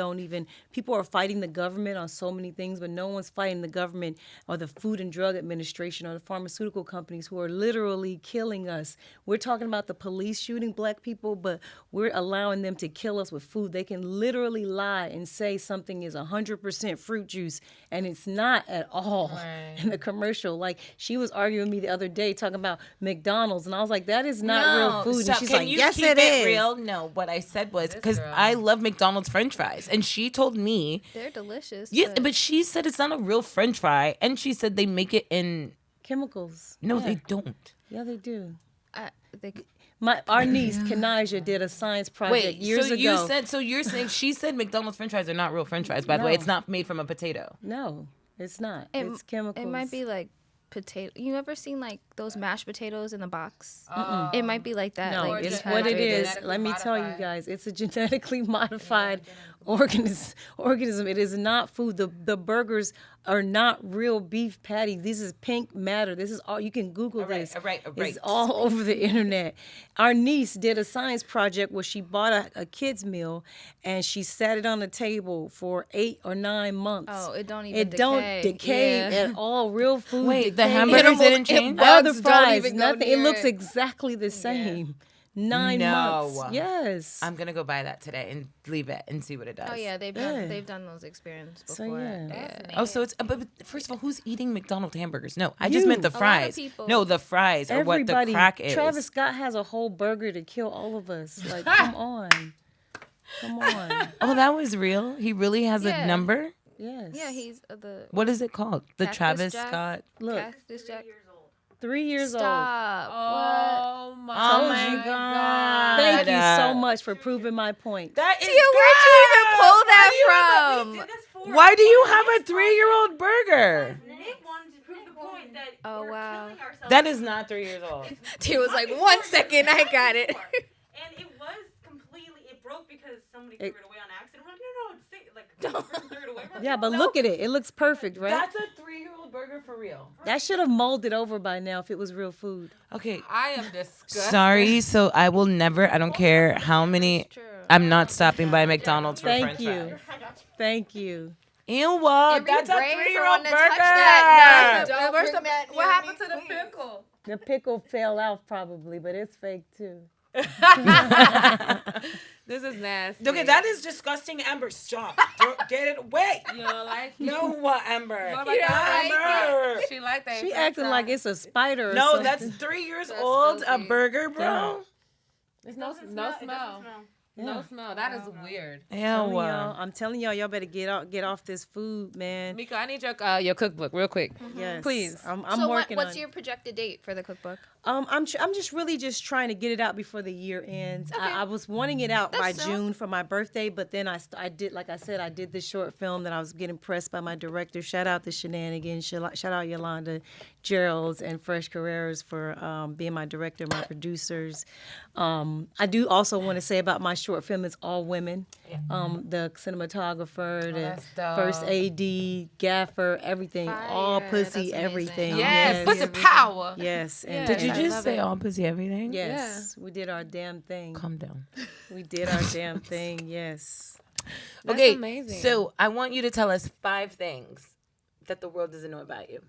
are fighting the government on so many things, but no one's fighting the government or the Food and Drug Administration or the pharmaceutical companies who are literally killing us. We're talking about the police shooting black people, but we're allowing them to kill us with food. They can literally lie and say something is 100% fruit juice, and it's not at all in the commercial. Like, she was arguing with me the other day talking about McDonald's, and I was like, that is not real food. Stop. And she's Can like, you yes, keep it is. Real? No, what I said was because I love McDonald's French fries, and she told me they're delicious. Yeah, but she said it's not a real French fry, and she said they make it in chemicals. No, they don't. Yeah, they do. They Our niece, Kanaja, did a science project years ago. You're saying she said McDonald's French fries are not real French fries, by the way. It's not made from a potato. No, it's not. It's chemicals. It might be like potato. You ever seen like those mashed potatoes in the box? It might be like that. No, like, it's what it is. Let me tell you guys, it's a genetically modified organism. It is not food. The burgers are not real beef patties. This is pink matter. This is all. You can Google this. Right. It's all over the internet. Our niece did a science project where she bought a kid's meal and she sat it on the table for 8 or 9 months. Oh, it don't decay at all. Real food. Wait, the hamburgers didn't change? Other fries, nothing. It looks exactly the same. 9 months. Yes. I'm gonna go buy that today and leave it and see what it does. Oh yeah, they've done those experiments before. So, yeah. Oh, so it's but first of all, who's eating McDonald's hamburgers? No, I just meant the fries. No, the fries are what the crack is. Travis Scott has a whole burger to kill all of us. Like, come on. Oh, that was real. He really has a number. Yes. Yeah, he's the. What is it called? The Cactus Travis Jack? Scott. Look. Cactus Jack. 3 years Stop. Oh Oh my God. Thank you so much for proving my point. That is Tia, where'd you even pull that from? Why do you have a 3-year-old burger? Nick wanted to prove the point that Oh, we're wow. killing ourselves. That is not 3 years old. Tia was like, 1 second, I got it. And it was completely, it broke because somebody threw it away on accident. We're like, no, it's safe. Like, the person threw it away. Yeah, but look at it. It looks perfect, right? That's a 3-year-old burger for real. That should have molded over by now if it was real food. Okay. I am disgusted. Sorry, so I will never, I don't care how many, I'm not stopping by McDonald's for Thank French you. fries. Thank you. Ew, what? Be That's a brave for 3-year-old wanting to burger. touch that. No, don't Where's bring that what near happened me, to the please. pickle? The pickle fell out probably, but it's fake too. This is nasty. Okay, that is disgusting, Amber. Stop. Get it away. You don't like it? No, what, Amber? Nobody don't like Amber. it. She like that. She acting like it's a spider or No, something. that's 3 years old. A burger, bro. There's no smell. No smell. That is weird. Ew. I'm telling y'all better get off this food, man. Miko, I need your cookbook real quick. Yes, Please. I'm So working what's on. your projected date for the cookbook? I'm just really just trying to get it out before the year ends. I was wanting it out by June for my birthday, but then I did, like I said, I did this short film that I was getting pressed by my director. Shout out to Shenanigans. Shout out Yolanda Geralds and Fresh Carreras for being my director, my producers. I do also want to say about my short film, it's all women. The cinematographer, the first AD, gaffer, everything, all pussy, that's everything. Yes, pussy power. Yes. And Did you just say all pussy everything? Yes, we did our damn thing. Calm down. We did our damn thing. Yes. That's Okay, amazing. so I want you to tell us 5 things that the world doesn't know about you.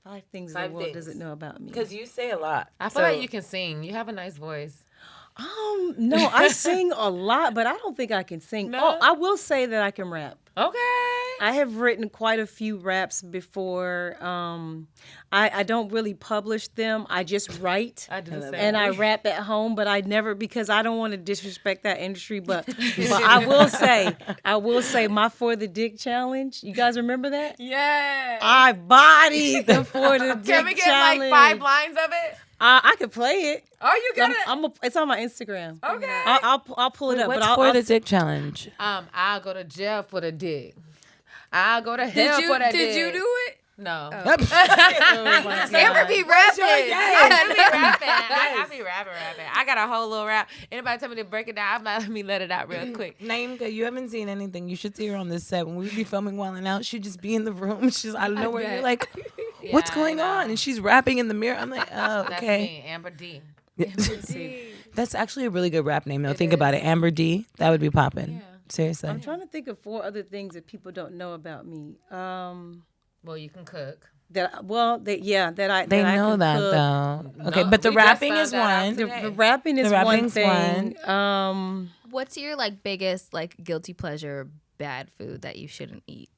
5 things 5 the world things. doesn't know about me. Because you say a lot. I feel like you can sing. You have a nice voice. No, I sing a lot, but I don't think I can sing. No? Oh, I will say that I can rap. Okay. I have written quite a few raps before. I don't really publish them. I just write. I do the same. And I rap at home, but I never, because I don't want to disrespect that industry, but I will say my For the Dick challenge. You guys remember that? Yeah. I bodied the For the Dick challenge. Can we get like 5 lines of it? I could play it. Oh, you got it. It's on my Instagram. Okay. I'll pull it up. What's but for I'll the dick challenge? I'll go to jail for the dick. I'll go to hell for that dick. Did you do it? No. Oh. Oh my Amber God. be rapping. I be rapping. I got a whole little rap. Anybody tell me to break it down, I'm like, let me let it out real quick. Naimka, you haven't seen anything. You should see her on this set. When we be filming Wildin' Out, she'd just be in the room. She's out of nowhere. You're like, what's going on? And she's rapping in the mirror. I'm like, oh, That's okay. me, Amber D. That's actually a really good rap name, though. Think about it. Amber D. That would be popping. Yeah. Seriously. I'm trying to think of 4 other things that people don't know about me. Well, you can cook. They know They I know can that, cook. though. Okay, No, but the we just rapping found is that out one. today. The rapping is The one rapping's thing. What's your like biggest like guilty pleasure bad food that you shouldn't eat?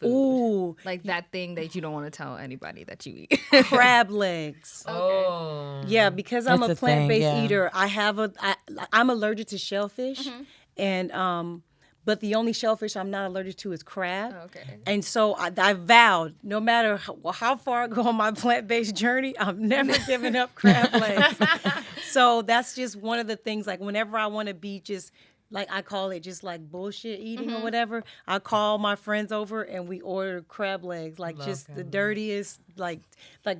Ooh, Like that thing that you don't want to tell anybody that you eat. crab legs. Oh. Yeah, because I'm That's a a thing, plant-based yeah. eater. I'm allergic to shellfish, and but the only shellfish I'm not allergic to is crab. Okay. And so I vowed, no matter how far I go on my plant-based journey, I'm never giving up crab legs. So that's just one of the things. Like whenever I want to be just like I call it just like bullshit eating or whatever, I call my friends over and we order crab legs, like just the dirtiest, like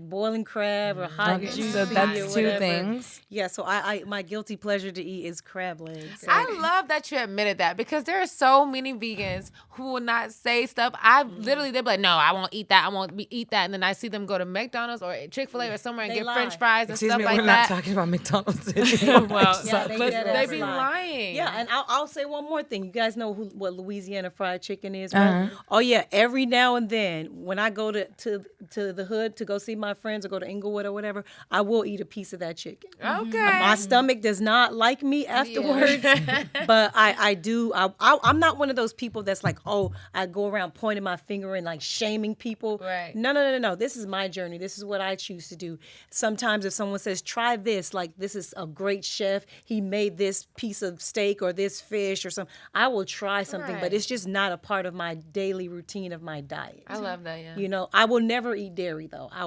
boiling crab or hot juicy So that's or 2 whatever. things. Yeah, so I my guilty pleasure to eat is crab legs. I love that you admitted that because there are so many vegans who will not say stuff. I literally, they'll be like, no, I won't eat that. I won't eat that. And then I see them go to McDonald's or Chick-fil-A or somewhere and They get lie. French fries and Excuse stuff me, like we're that. not talking about McDonald's. Well, Yeah, they be lie. lying. Yeah, and I'll say one more thing. You guys know what Louisiana fried chicken is, right? Oh yeah, every now and then when I go to the hood to go see my friends or go to Inglewood or whatever, I will eat a piece of that chicken. Okay. My stomach does not like me afterwards, but I do. I'm not one of those people that's like, oh, I go around pointing my finger and like shaming people. Right. No. This is my journey. This is what I choose to do. Sometimes if someone says, try this, like this is a great chef, he made this piece of steak or this fish or something, I will try something, but it's just not a part of my daily routine of my diet. I love that, yeah. You know, I will never eat dairy though. I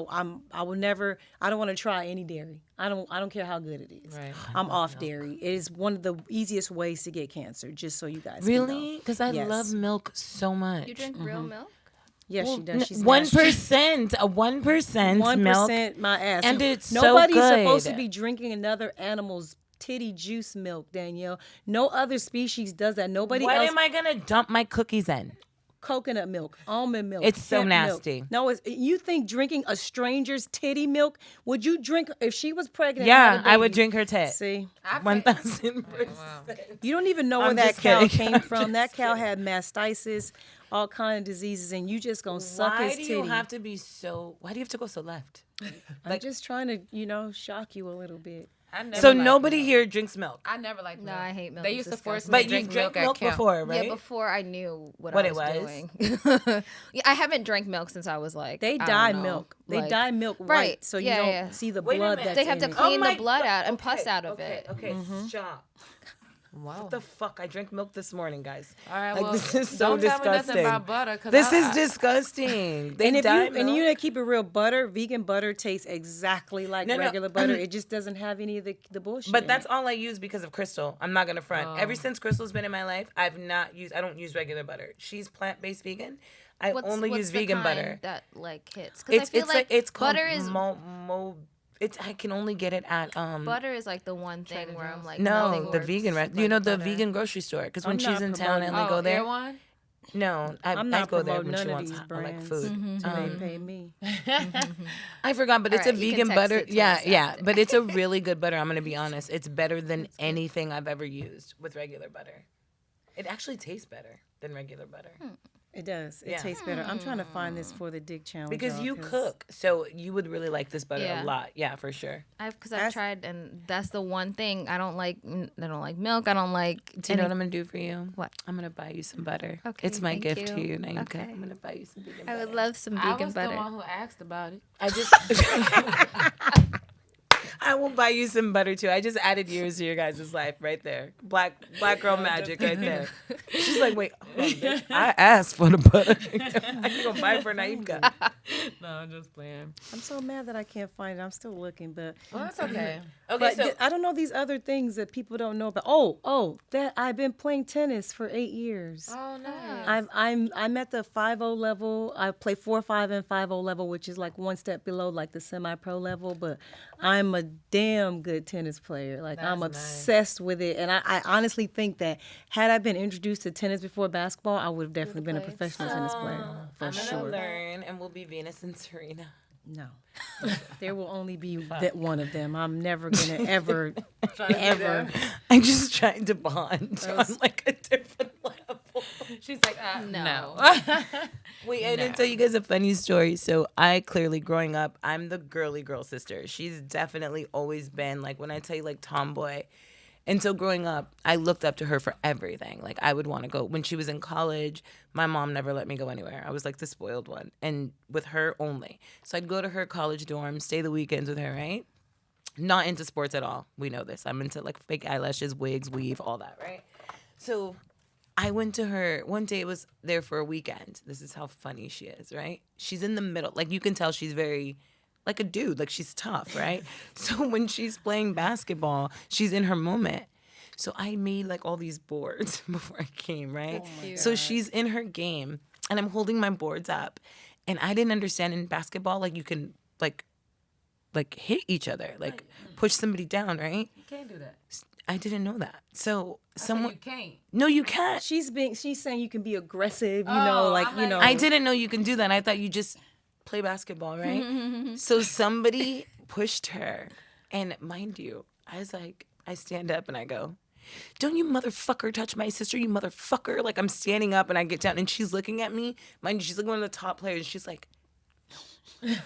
will never. I don't want to try any dairy. I don't care how good it is. Right. I'm off dairy. It is one of the easiest ways to get cancer. Just so you guys Really? Because I Yes. love milk so much. You drink real milk? Yes, she does. She's 1%, a 1% milk. 1% my ass. And it's so Nobody's good. supposed to be drinking another animal's titty juice milk, Danielle. No other species does that. Nobody What else. am I gonna dump my cookies in? Coconut milk, almond milk. It's so hemp milk. nasty. No, you think drinking a stranger's titty milk? Would you drink if she was pregnant? and Yeah, had a I would baby? drink her tit. See, 1,000%. you don't even know where I'm that just cow kidding. came from. That cow had mastitis, all kind of diseases, and you just gonna suck Why his do titty. you have to be so? Why do you have to go so left? I'm just trying to, shock you a little bit. I never So liked nobody milk. here drinks milk. I never liked No, milk. I hate milk. They It's used to force disgusting. me But to you drink drank milk milk at camp. before, right? Yeah, before I knew what What I it was was? doing. Yeah, I haven't drank milk since I was like They I don't dye know, milk. They like- dye milk white, Right. so Yeah, you don't yeah. see the Wait a blood minute. that's They have to in it. clean my the blood God. out and pus Okay, out of okay, it. Okay, stop. Wow. What the fuck? I drank milk this morning, guys. All right, Like, well, this is so don't tell me nothing disgusting. about butter. 'Cause This I- is disgusting. They And if dye you and milk. you know keep it real, vegan butter tastes exactly like No, no. regular butter. It just doesn't have any of the bullshit. But in that's it. all I use because of Crystal. I'm not gonna front. Ever since Crystal's been in my life, I don't use regular butter. She's plant-based vegan. I only use the vegan kind butter. that like hits? Because I feel like it's called butter is I can only get it at butter is like the one thing where I'm like no, nothing the works vegan like the butter. vegan grocery store, because when I'm she's not in town and promoting- they go there. One? No, I I'm not go there promoting when she none of wants these like brands. food. They pay me. I forgot, but it's a Alright, you can vegan text butter. it to Yeah, us yeah, after. but it's a really good butter. I'm gonna be honest. It's better than anything I've ever used with regular butter. It actually tastes better than regular butter. It does. It Yeah. tastes better. I'm trying to find this for the Dick Challenge. Because y'all, you 'cause cook, so you would really like this butter Yeah. a lot. Yeah, for sure. Because I've tried, and that's the one thing I don't like. I don't like milk. I don't like. Do you know what I'm gonna do for you? What? I'm gonna buy you some butter. Okay, It's my thank gift to you. you, Naimka. Okay. I'm gonna buy you some vegan I butter. would love some I vegan was butter. the one who asked about it. I just I will buy you some butter too. I just added years to your guys' life right there. Black girl magic right there. She's like, wait, bitch, I asked for the butter. I ain't gonna buy it for Naimka. No, I'm just playing. I'm so mad that I can't find it. I'm still looking, but Well, that's okay. Okay, but I don't know these other things that people don't know about. Oh, that I've been playing tennis for 8 years. Oh, nice. I'm at the 5-0 level. I play 4-5 and 5-0 level, which is like one step below like the semi-pro level. But I'm a damn good tennis player. Like I'm obsessed with it, and I honestly think that had I been introduced to tennis before basketball, I would have definitely been a professional tennis player for I'm sure. gonna learn, and we'll be Venus and Serena. No, there will only be that one of them. I'm never gonna ever. I'm just trying to bond on like a different level. She's like, no. Wait, I didn't tell you guys a funny story. So I clearly, growing up, I'm the girly girl sister. She's definitely always been like, when I tell you like tomboy. And so growing up, I looked up to her for everything. Like I would want to go. When she was in college, my mom never let me go anywhere. I was like the spoiled one. And with her only. So I'd go to her college dorm, stay the weekends with her, right? Not into sports at all. We know this. I'm into like fake eyelashes, wigs, weave, all that, right? So I went to her one day. It was there for a weekend. This is how funny she is, right? She's in the middle. Like you can tell she's very like a dude. Like she's tough, right? So when she's playing basketball, she's in her moment. So I made like all these boards before I came, right? So she's in her game and I'm holding my boards up. And I didn't understand in basketball, like you can like hit each other, like push somebody down, right? You can't do that. I didn't know that. So someone You can't. No, you can't. She's saying you can be aggressive, you know, like you know. I didn't know you can do that. I thought you just play basketball, right? So somebody pushed her. And mind you, I was like, I stand up and I go, don't you motherfucker touch my sister, you motherfucker. Like I'm standing up and I get down and she's looking at me. Mind you, she's like one of the top players. She's like,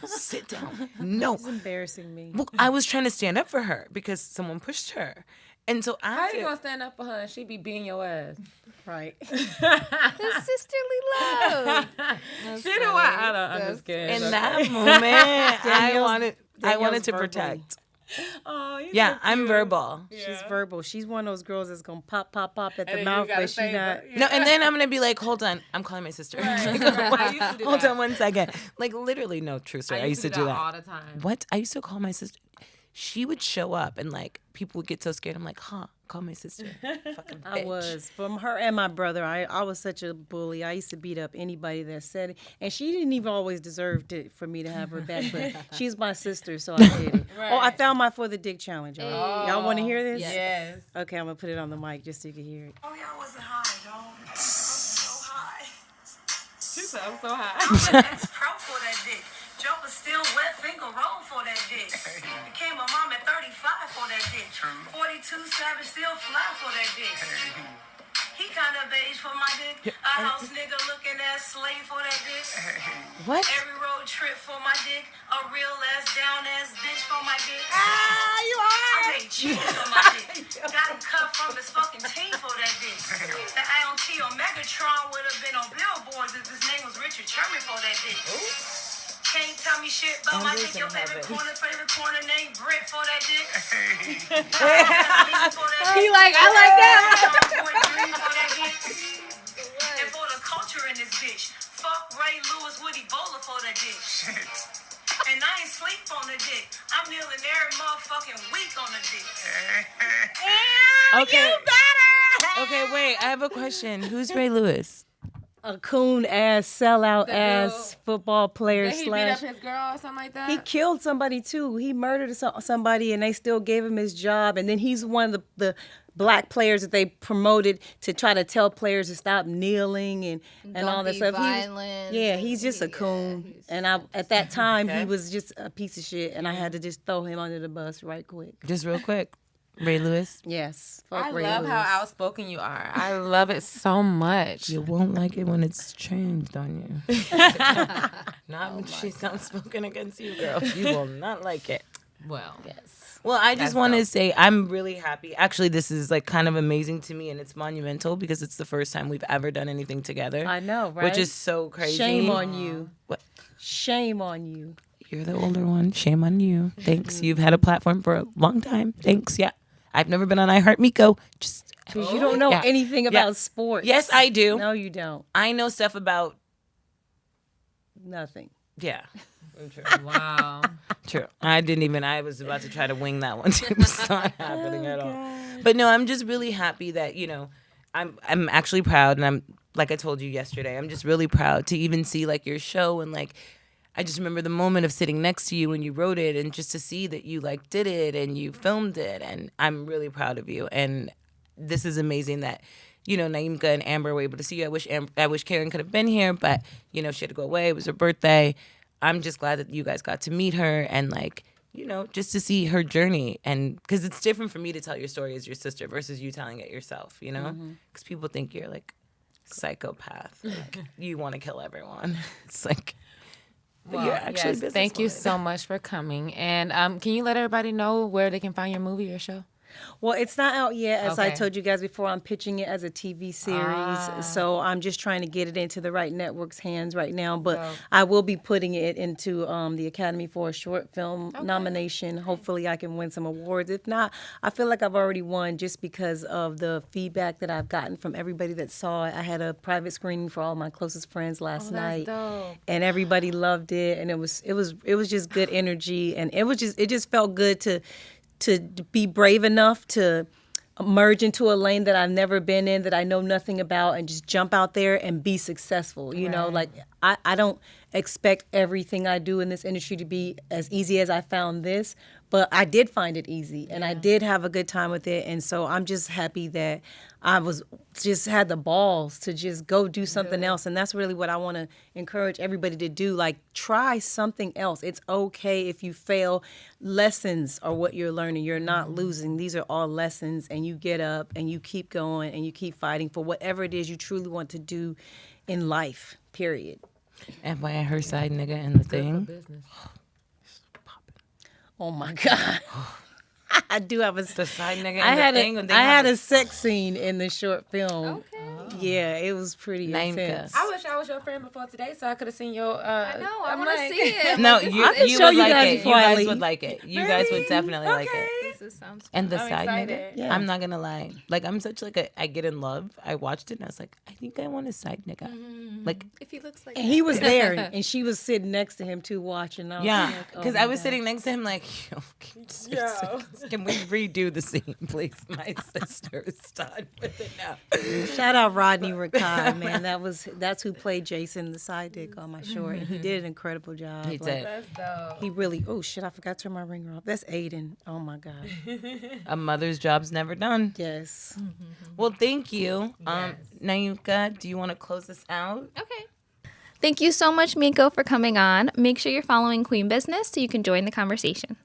sit down. No. It's embarrassing me. Well, I was trying to stand up for her because someone pushed her. And so How after, you gonna stand up for her and she be beating your ass? Right. The sisterly love. She know why I don't understand. in that moment, I Danielle's wanted to verbal. protect. Oh, Yeah, I'm verbal. She's verbal. She's one of those girls that's gonna pop at the then you mouth, gotta but she say, not. No, and then I'm gonna be like, hold on, I'm calling my sister. I used to do Hold that. on one second. Like literally, no, true story. I used to do that all the time. What? I used to call my sister. She would show up and like people would get so scared. I'm like, call my sister. Fucking bitch. I was from her and my brother. I was such a bully. I used to beat up anybody that said it, and she didn't even always deserve it for me to have her back. But she's my sister, so I did it. Right. Oh, I found my for the dick challenge. Y'all want to hear this? Yes. Okay, I'm gonna put it on the mic just so you can hear it. Oh, y'all wasn't high, dog. I'm so high. She said I'm so high. I was an ex-pro for that dick. Joe was still wet finger roll for that dick. Became a mom at 35 for that dick. 42 Savage still fly for that dick. He kind of beige for my dick. A house nigga looking ass slave for that dick. What? Every road trip for my dick. A real ass down ass bitch for my dick. You I made cheese for my dick. Got him cut from his fucking team for that dick. The IoT on Megatron would have been on billboards if his name was Richard Sherman for that dick. Can't tell me shit about my dick. Your favorite corner named Britt for that dick. He like, I like that. And for the culture in this bitch, fuck Ray Lewis with Ebola for that dick. And I ain't sleep on the dick. I'm kneeling every motherfucking week on the dick. Okay. Okay, wait. I have a question. Who's Ray Lewis? A coon ass, sellout ass football player Did he beat up his girl or something like that? He killed somebody too. He murdered somebody, and they still gave him his job. And then he's one of the black players that they promoted to try to tell players to stop kneeling and all that stuff. Violent. He's just a coon. And at that time, he was just a piece of shit. And I had to just throw him under the bus right quick. Just real quick. Ray Lewis. Yes. I Fuck Ray love Lewis. how outspoken you are. I love it so much. You won't like it when it's changed on you. Not when she's outspoken against you, girl. You will not like it. Well, Yes. Well, I just want to say I'm really happy. Actually, this is like kind of amazing to me, and it's monumental because it's the first time we've ever done anything together. I know, right? Which is so crazy. Shame on you. What? Shame on you. You're the older one. Shame on you. Thanks. You've had a platform for a long time. Thanks. Yeah. I've never been on iHeart Miko. Just Because you don't know anything about sports. Yes, I do. No, you don't. I know stuff about Nothing. yeah. Wow. True. I was about to try to wing that one too. It's not happening at all. But no, I'm just really happy that, I'm actually proud, and I'm, like I told you yesterday, I'm just really proud to even see like your show, and like I just remember the moment of sitting next to you when you wrote it, and just to see that you like did it and you filmed it, and I'm really proud of you. And this is amazing that Naimka and Amber were able to see you. I wish Karen could have been here, but she had to go away. It was her birthday. I'm just glad that you guys got to meet her and like, just to see her journey. And because it's different for me to tell your story as your sister versus you telling it yourself, because people think you're like psychopath. Like, you want to kill everyone. It's like, but you're actually yes, thank you so much for coming. And can you let everybody know where they can find your movie or show? Well, it's not out yet. As I Okay. told you guys before, I'm pitching it as a TV series. So I'm just trying to get it into the right network's hands right now. But I will be putting it into the Academy for a short film nomination. Hopefully I can win some awards. If not, I feel like I've already won just because of the feedback that I've gotten from everybody that saw it. I had a private screening for all my closest friends last night. dope. And everybody loved it, and it was just good energy, and it just felt good to be brave enough to merge into a lane that I've never been in, that I know nothing about, and just jump out there and be successful. You know, like I don't expect everything I do in this industry to be as easy as I found this, but I did find it easy, and I did have a good time with it. And so I'm just happy that I had the balls to just go do something else. And that's really what I want to encourage everybody to do. Like, try something else. It's okay if you fail. Lessons are what you're learning. You're not losing. These are all lessons, and you get up and you keep going and you keep fighting for whatever it is you truly want to do in life, period. And by her side nigga in the thing. Oh my God. I do have The side nigga in I the had thing. I had a sex scene in the short film. Okay. Yeah, it was pretty Naimka. intense. I wish I was your friend before today, so I could have seen your. I No, I want to see it. No, Like, you show would you like guys it. You before I guys leave. would like it. You guys would definitely like it. This sounds And the I'm side excited. nigga, Yeah. I'm not gonna lie. Like, I'm such like I get in love. I watched it and I was like, I think I want a side nigga. Like, if he looks like And he was there, and she was sitting next to him too, watching. I was yeah, like, oh because my I was God. sitting next to him like, can we redo the scene, please? My sister is done with it now. Shout out Rodney Rakai, man. That's who played Jason, the side dick on my short, and he did an incredible job. He did. That's dope. He really. Oh shit! I forgot to turn my ringer off. That's Aiden. Oh my God. A mother's job's never done. Yes. Well, thank you. Naimka, do you want to close this out? Okay. Thank you so much, Miko, for coming on. Make sure you're following Queen Business so you can join the conversation.